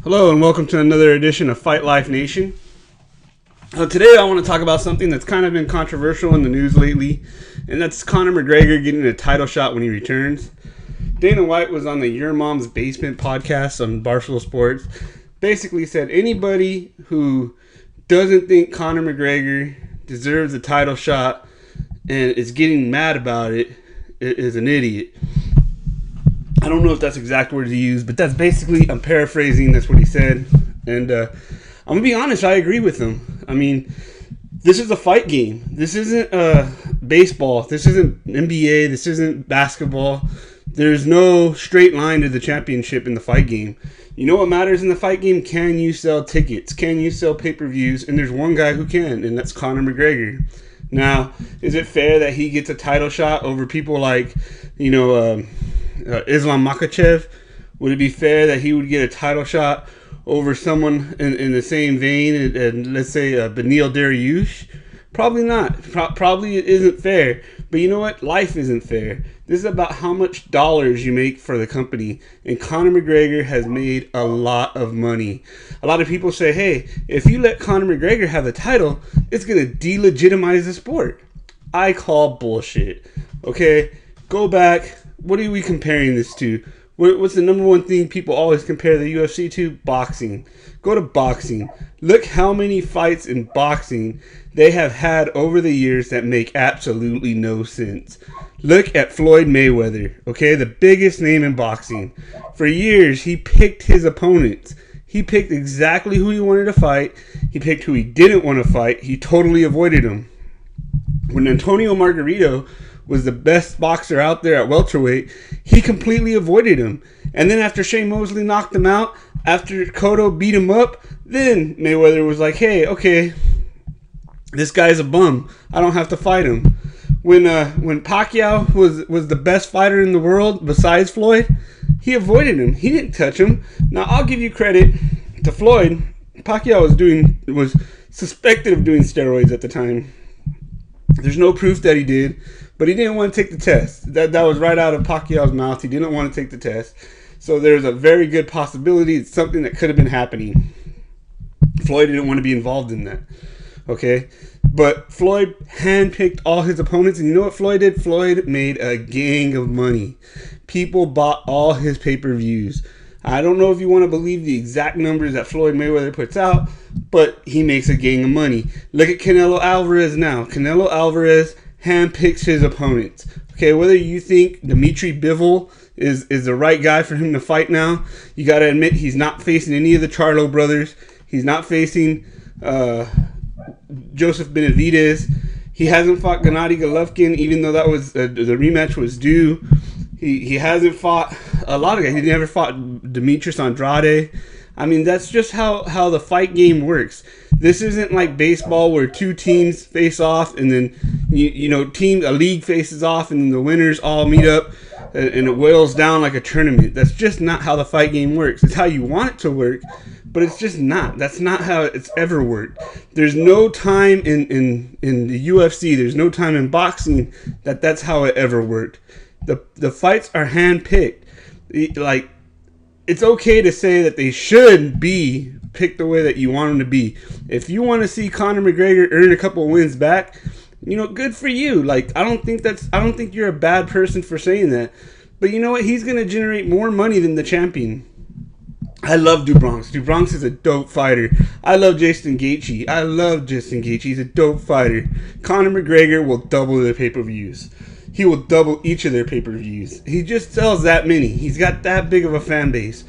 Hello and welcome to another edition of Fight Life Nation. Today I want to talk about something that's kind of been controversial in the news lately, and that's Conor McGregor getting a title shot when he returns. Dana White was on the Your Mom's Basement podcast on Barstool Sports. Basically said anybody who doesn't think Conor McGregor deserves a title shot and is getting mad about it is an idiot. I don't know if that's exact words he used, but that's basically, I'm paraphrasing, that's what he said. And I'm going to be honest, I agree with him. I mean, this is a fight game. This isn't baseball. This isn't NBA. This isn't basketball. There's no straight line to the championship in the fight game. You know what matters in the fight game? Can you sell tickets? Can you sell pay-per-views? And there's one guy who can, and that's Conor McGregor. Now, is it fair that he gets a title shot over people like, Islam Makhachev? Would it be fair that he would get a title shot over someone in the same vein, and let's say Beneil Dariush? Probably not. Probably it isn't fair. But you know what? Life isn't fair. This is about how much dollars you make for the company. And Conor McGregor has made a lot of money. A lot of people say, hey, if you let Conor McGregor have the title, it's going to delegitimize the sport. I call bullshit. Okay? Go back. What are we comparing this to? What's the number one thing people always compare the UFC to? Boxing. Go to boxing. Look how many fights in boxing they have had over the years that make absolutely no sense. Look at Floyd Mayweather, okay? The biggest name in boxing. For years, he picked his opponents. He picked exactly who he wanted to fight. He picked who he didn't want to fight. He totally avoided him. When Antonio Margarito was the best boxer out there at welterweight, he completely avoided him. And then after Shane Mosley knocked him out, after Cotto beat him up, then Mayweather was like, hey, okay, this guy's a bum. I don't have to fight him. When Pacquiao was the best fighter in the world besides Floyd, he avoided him. He didn't touch him. Now, I'll give you credit to Floyd. Pacquiao was suspected of doing steroids at the time. There's no proof that he did, but he didn't want to take the test. That was right out of Pacquiao's mouth. He didn't want to take the test. So there's a very good possibility it's something that could have been happening. Floyd didn't want to be involved in that. Okay? But Floyd handpicked all his opponents, and you know what Floyd did? Floyd made a gang of money. People bought all his pay-per-views. I don't know if you want to believe the exact numbers that Floyd Mayweather puts out, but he makes a gang of money. Look at Canelo Alvarez now. Canelo Alvarez handpicks his opponents. Okay, whether you think Dimitri Bivol is the right guy for him to fight now, you got to admit he's not facing any of the Charlo brothers. He's not facing Joseph Benavidez. He hasn't fought Gennady Golovkin, even though that was the rematch was due. He hasn't fought a lot of guys. He never fought Demetrius Andrade. I mean, that's just how the fight game works. This isn't like baseball where two teams face off and then a league faces off and then the winners all meet up and it boils down like a tournament. That's just not how the fight game works. It's how you want it to work, but it's just not. That's not how it's ever worked. There's no time in the UFC. There's no time in boxing that's how it ever worked. The fights are handpicked. Like, it's okay to say that they should be picked the way that you want them to be. If you want to see Conor McGregor earn a couple wins back, good for you. Like, I don't think you're a bad person for saying that. But you know what? He's going to generate more money than the champion. I love DuBronx. DuBronx is a dope fighter. I love Justin Gaethje. He's a dope fighter. Conor McGregor will double their pay-per-views. He will double each of their pay-per-views. He just sells that many. He's got that big of a fan base.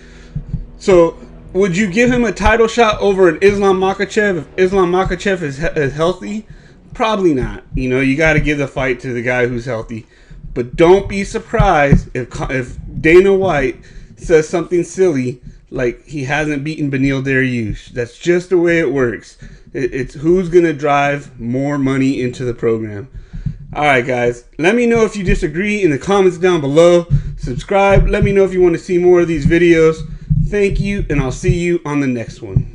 So, would you give him a title shot over an Islam Makhachev if Islam Makhachev is healthy? Probably not. You got to give the fight to the guy who's healthy. But don't be surprised if Dana White says something silly like he hasn't beaten Beneil Dariush. That's just the way it works. It's who's going to drive more money into the program. Alright guys, let me know if you disagree in the comments down below. Subscribe, let me know if you want to see more of these videos. Thank you, and I'll see you on the next one.